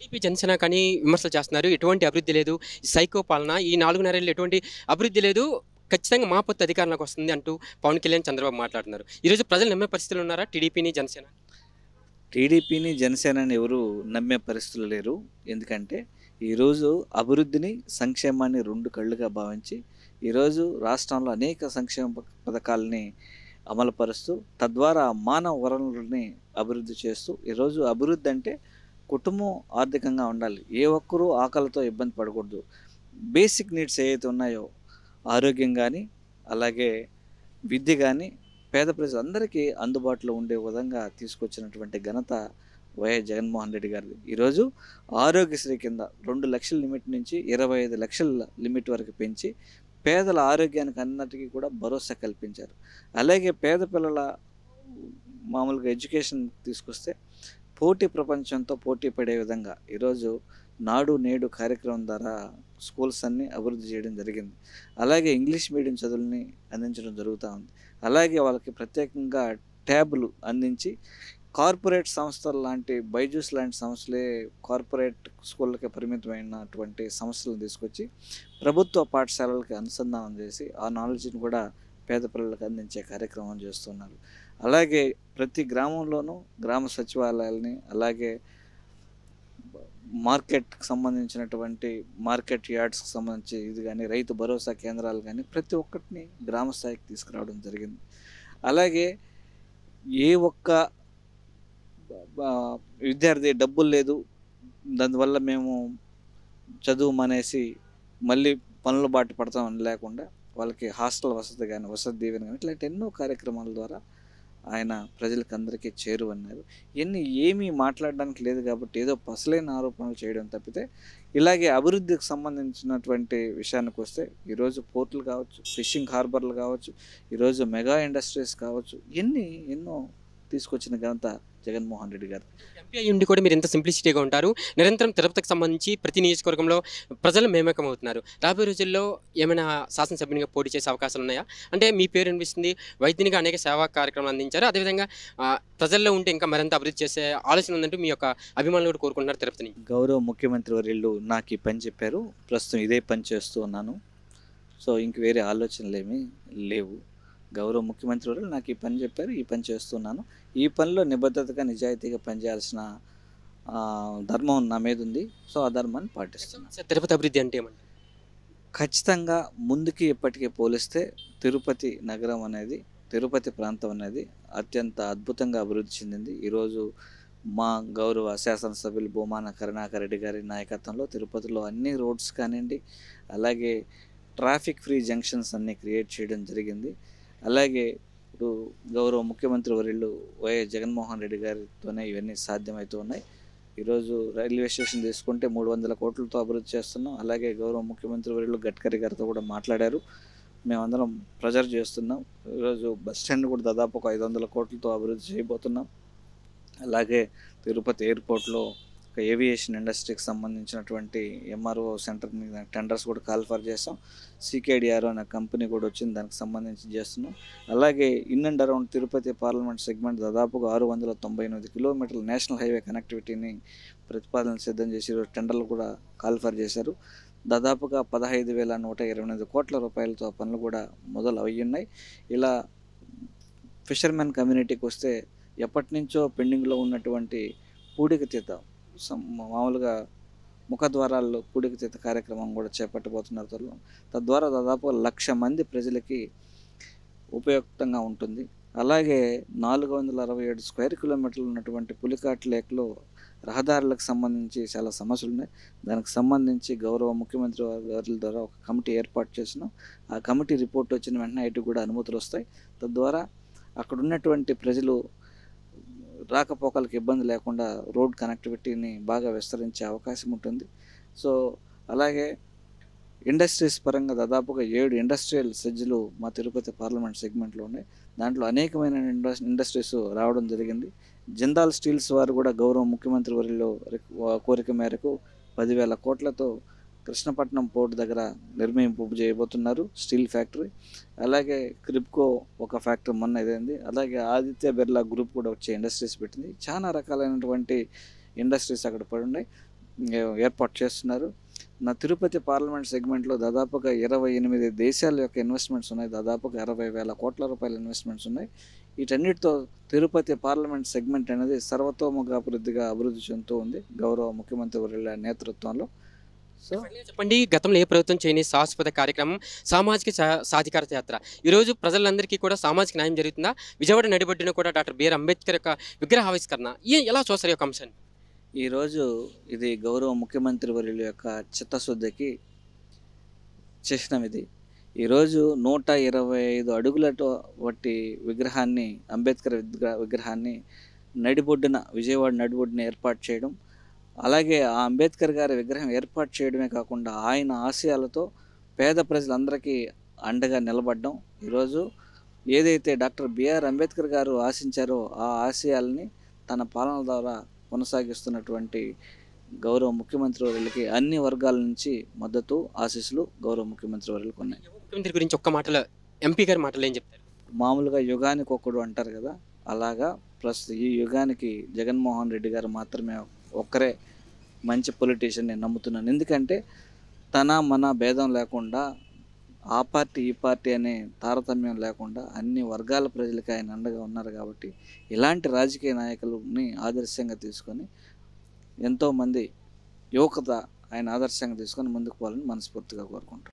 TDP, Janasena కానీ విమర్శలు చేస్తున్నారు. ఎటువంటి అభివృద్ధి లేదు. ఈ సైకో పాలన ఈ 4.5 ఏళ్లు ఎటువంటి అభివృద్ధి లేదు. ఖచ్చితంగా మా పొత్తు అధికారంలోకి వస్తుంది అంటూ పవన్ కళ్యాణ్, చంద్రబాబు మాట్లాడుతున్నారు. ఈరోజు ప్రజలు నమ్మే పరిస్థితులు ఉన్నారా టీడీపీని, జనసేన? టీడీపీని, జనసేనని ఎవరు నమ్మే పరిస్థితులు లేరు. ఎందుకంటే ఈరోజు అభివృద్ధిని, సంక్షేమాన్ని రెండు కళ్ళుగా భావించి ఈరోజు రాష్ట్రంలో అనేక సంక్షేమ పథకాలని అమలుపరుస్తూ తద్వారా మానవ వనరులని అభివృద్ధి చేస్తూ ఈరోజు అభివృద్ధి అంటే కుటుంబం ఆర్థికంగా ఉండాలి. ఏ ఒక్కరూ ఆకలితో ఇబ్బంది పడకూడదు. బేసిక్ నీడ్స్ ఏవైతే ఉన్నాయో ఆరోగ్యం కానీ, అలాగే విద్య కానీ పేద ప్రజలందరికీ అందుబాటులో ఉండే విధంగా తీసుకొచ్చినటువంటి ఘనత వైఎస్ జగన్మోహన్ రెడ్డి గారిది. ఈరోజు ఆరోగ్యశ్రీ కింద 2 లక్షల లిమిట్ నుంచి 25 లక్షల లిమిట్ వరకు పెంచి పేదల ఆరోగ్యానికి అన్నిటికీ కూడా భరోసా కల్పించారు. అలాగే పేద పిల్లల మామూలుగా ఎడ్యుకేషన్ తీసుకొస్తే పోటీ ప్రపంచంతో పోటీ పడే విధంగా ఈరోజు నాడు నేడు కార్యక్రమం ద్వారా స్కూల్స్ అన్నీ అభివృద్ధి చేయడం జరిగింది. అలాగే ఇంగ్లీష్ మీడియం చదువుల్ని అందించడం జరుగుతూ ఉంది. అలాగే వాళ్ళకి ప్రత్యేకంగా ట్యాబులు అందించి కార్పొరేట్ సంస్థలు లాంటి బైజూస్ లాంటి సంస్థలే కార్పొరేట్ స్కూళ్ళకి పరిమితమైనటువంటి సంస్థలను తీసుకొచ్చి ప్రభుత్వ పాఠశాలలకి అనుసంధానం చేసి ఆ నాలెడ్జ్ని కూడా పేద పిల్లలకు అందించే కార్యక్రమం చేస్తున్నారు. అలాగే ప్రతి గ్రామంలోనూ గ్రామ సచివాలయాలని, అలాగే మార్కెట్కి సంబంధించినటువంటి మార్కెట్ యార్డ్స్కి సంబంధించి ఇది కానీ, రైతు భరోసా కేంద్రాలు కానీ ప్రతి ఒక్కటిని గ్రామ స్థాయికి తీసుకురావడం జరిగింది. అలాగే ఏ ఒక్క విద్యార్థి డబ్బులు లేదు, దానివల్ల మేము చదువు మానేసి మళ్ళీ పనుల బాట పడతామని లేకుండా వాళ్ళకి హాస్టల్ వసతి కానీ, వసతి దీవెన కానీ ఇట్లాంటి ఎన్నో కార్యక్రమాల ద్వారా ఆయన ప్రజలకు అందరికీ చేరువన్నారు. ఏమీ మాట్లాడడానికి లేదు కాబట్టి ఏదో పసలైన ఆరోపణలు చేయడం తప్పితే ఇలాగే అభివృద్ధికి సంబంధించినటువంటి విషయానికి వస్తే ఈరోజు పోర్టులు కావచ్చు, ఫిషింగ్ హార్బర్లు కావచ్చు, ఈరోజు మెగా ఇండస్ట్రీస్ కావచ్చు, ఎన్నో తీసుకొచ్చిన ఘనత జగన్మోహన్ రెడ్డి గారు. ఎంపీ అయ్యి ఉండి కూడా మీరు ఇంత సింప్లిసిటీగా ఉంటారు. నిరంతరం తిరుపతికి సంబంధించి ప్రతి నియోజకవర్గంలో ప్రజలు మేమకం అవుతున్నారు. రాబోయే రోజుల్లో ఏమైనా శాసనసభ్యునిగా పోటీ చేసే అవకాశాలు ఉన్నాయా? అంటే మీ పేరు వినిపిస్తుంది. వైద్యునిగా అనేక సేవా కార్యక్రమాలు అందించారు. అదేవిధంగా ప్రజల్లో ఉంటే ఇంకా మరింత అభివృద్ధి చేసే ఆలోచన ఉందంటూ మీ యొక్క అభిమానులు కూడా కోరుకుంటున్నారు తిరుపతిని. గౌరవ ముఖ్యమంత్రి వర్యులు నాకు ఈ పని చెప్పారు. ప్రస్తుతం ఇదే పని చేస్తూ ఉన్నాను. సో ఇంక వేరే ఆలోచనలు ఏమీ లేవు. గౌరవ ముఖ్యమంత్రి వర్యులు నాకు ఈ పని చెప్పారు, ఈ పని చేస్తున్నాను. ఈ పనిలో నిబద్ధతగా, నిజాయితీగా పనిచేయాల్సిన ధర్మం నా మీద ఉంది. సో ఆ ధర్మాన్ని పాటిస్తున్నాను. తిరుపతి అభివృద్ధి అంటే ఏమంటారు? ఖచ్చితంగా ముందుకి ఎప్పటికీ పోలిస్తే తిరుపతి నగరం అనేది, తిరుపతి ప్రాంతం అనేది అత్యంత అద్భుతంగా అభివృద్ధి చెందింది. ఈరోజు మా గౌరవ శాసనసభ్యులు భూమాన కరుణాకర్ రెడ్డి గారి నాయకత్వంలో తిరుపతిలో అన్ని రోడ్స్ కానివ్వండి, అలాగే ట్రాఫిక్ ఫ్రీ జంక్షన్స్ అన్నీ క్రియేట్ చేయడం జరిగింది. అలాగే ఇప్పుడు గౌరవ ముఖ్యమంత్రి వర్యులు వైఎస్ జగన్మోహన్ రెడ్డి గారితోనే ఇవన్నీ సాధ్యమవుతూ ఉన్నాయి. ఈరోజు రైల్వే స్టేషన్ తీసుకుంటే 300 కోట్లతో అభివృద్ధి చేస్తున్నాం. అలాగే గౌరవ ముఖ్యమంత్రి వర్యులు గడ్కరీ గారితో కూడా మాట్లాడారు. మేమందరం ప్రెజర్ చేస్తున్నాం. ఈరోజు బస్ స్టాండ్ కూడా దాదాపు ఒక 500 కోట్లతో అభివృద్ధి చేయబోతున్నాం. అలాగే తిరుపతి ఎయిర్పోర్ట్లో ఒక ఏవియేషన్ ఇండస్ట్రీకి సంబంధించినటువంటి ఎంఆర్ఓ సెంటర్ మీద టెండర్స్ కూడా కాల్ఫర్ చేస్తాం. సికేడిఆర్ అనే కంపెనీ కూడా వచ్చింది, దానికి సంబంధించి చేస్తున్నాం. అలాగే in and around Tirupati parliament segment దాదాపుగా 698 కిలోమీటర్ల నేషనల్ హైవే కనెక్టివిటీని ప్రతిపాదనలు సిద్ధం చేసి టెండర్లు కూడా కాల్ఫర్ చేశారు. దాదాపుగా 15,128 కోట్ల రూపాయలతో పనులు కూడా మొదలు అయ్యున్నాయి. ఇలా ఫిషర్మెన్ కమ్యూనిటీకి వస్తే ఎప్పటి నుంచో పెండింగ్లో ఉన్నటువంటి పూడికతీత మామూలుగా ముఖద్వారాల్లో పూడికతీత కార్యక్రమం కూడా చేపట్టబోతున్నారు త్వరలో. తద్వారా దాదాపు 1,00,000 మంది ప్రజలకి ఉపయుక్తంగా ఉంటుంది. అలాగే 467 స్క్వేర్ కిలోమీటర్లు ఉన్నటువంటి పులికాట్ లేక్లో రహదారులకు సంబంధించి చాలా సమస్యలు ఉన్నాయి. దానికి సంబంధించి గౌరవ ముఖ్యమంత్రి గారి ద్వారా ఒక కమిటీ ఏర్పాటు చేసినాం. ఆ కమిటీ రిపోర్ట్ వచ్చిన వెంటనే ఇటు కూడా అనుమతులు వస్తాయి. తద్వారా అక్కడ ఉన్నటువంటి ప్రజలు రాకపోకలకు ఇబ్బంది లేకుండా రోడ్ కనెక్టివిటీని బాగా విస్తరించే అవకాశం ఉంటుంది. సో అలాగే ఇండస్ట్రీస్ పరంగా దాదాపుగా 7 ఇండస్ట్రియల్ సెజ్లు మా తిరుపతి పార్లమెంట్ సెగ్మెంట్లో ఉన్నాయి. దాంట్లో అనేకమైన ఇండస్ట్రీస్ రావడం జరిగింది. జిందాల్ స్టీల్స్ వారు కూడా గౌరవ ముఖ్యమంత్రి వర్యులు కోరిక మేరకు 10,000 కోట్లతో కృష్ణపట్నం పోర్ట్ దగ్గర నిర్మింపు చేయబోతున్నారు స్టీల్ ఫ్యాక్టరీ. అలాగే క్రిప్కో ఒక ఫ్యాక్టరీ మొన్న ఇదైంది. అలాగే ఆదిత్య బిర్లా గ్రూప్ కూడా వచ్చే ఇండస్ట్రీస్ పెట్టింది. చాలా రకాలైనటువంటి ఇండస్ట్రీస్ అక్కడ పడి ఉన్నాయి. ఏర్పాటు చేస్తున్నారు. నా తిరుపతి పార్లమెంట్ సెగ్మెంట్లో దాదాపుగా 28 దేశాల యొక్క ఇన్వెస్ట్మెంట్స్ ఉన్నాయి. దాదాపుగా 60,000 కోట్ల రూపాయల ఇన్వెస్ట్మెంట్స్ ఉన్నాయి. వీటన్నిటితో తిరుపతి పార్లమెంట్ సెగ్మెంట్ అనేది సర్వతోముఖ అభివృద్ధి చెందుతూ ఉంది గౌరవ ముఖ్యమంత్రి వర్యుల నేతృత్వంలో. సో చెప్పండి, గతంలో ఏ ప్రభుత్వం చేయని శాశ్వత కార్యక్రమం సామాజిక సాధికారత యాత్ర. ఈరోజు ప్రజలందరికీ కూడా సామాజిక న్యాయం జరుగుతుందా? విజయవాడ నడిబొడ్డున కూడా డాక్టర్ బిఆర్ అంబేద్కర్ యొక్క విగ్రహావిష్కరణ ఎలా చూస్తారు ఈ యొక్క అంశాన్ని? ఈరోజు ఇది గౌరవ ముఖ్యమంత్రి వర్యుల యొక్క చిత్తశుద్ధికి చిహ్నం ఇది. ఈరోజు 125 అడుగుల వంటి విగ్రహాన్ని, అంబేద్కర్ విగ్రహాన్ని విజయవాడ నడిబొడ్డున ఏర్పాటు చేయడం, అలాగే ఆ అంబేద్కర్ గారి విగ్రహం ఏర్పాటు చేయడమే కాకుండా ఆయన ఆశయాలతో పేద ప్రజలందరికీ అండగా నిలబడడం. ఈరోజు ఏదైతే డాక్టర్ బిఆర్ అంబేద్కర్ గారు ఆశించారో ఆ ఆశయాల్ని తన పాలన ద్వారా కొనసాగిస్తున్నటువంటి గౌరవ ముఖ్యమంత్రి వర్యులకి అన్ని వర్గాల నుంచి మద్దతు, ఆశీస్సులు గౌరవ ముఖ్యమంత్రి వర్యులకు ఉన్నాయి. ముఖ్యమంత్రి గురించి ఒక్క మాటలో, ఎంపీ గారి మాటలు ఏం చెప్తారు? మామూలుగా యుగానికి ఒక్కడు అంటారు కదా, అలాగా ప్రస్తుతం ఈ యుగానికి జగన్మోహన్ రెడ్డి గారు మాత్రమే ఒక్కరే మంచి పొలిటీషియన్ నేను నమ్ముతున్నాను. ఎందుకంటే మన భేదం లేకుండా, ఆ పార్టీ ఈ పార్టీ అనే తారతమ్యం లేకుండా అన్ని వర్గాల ప్రజలకి ఆయన అండగా ఉన్నారు. కాబట్టి ఇలాంటి రాజకీయ నాయకులని ఆదర్శంగా తీసుకొని ఎంతోమంది యువత ఆయన ఆదర్శంగా తీసుకొని ముందుకు పోవాలని మనస్ఫూర్తిగా కోరుకుంటాం.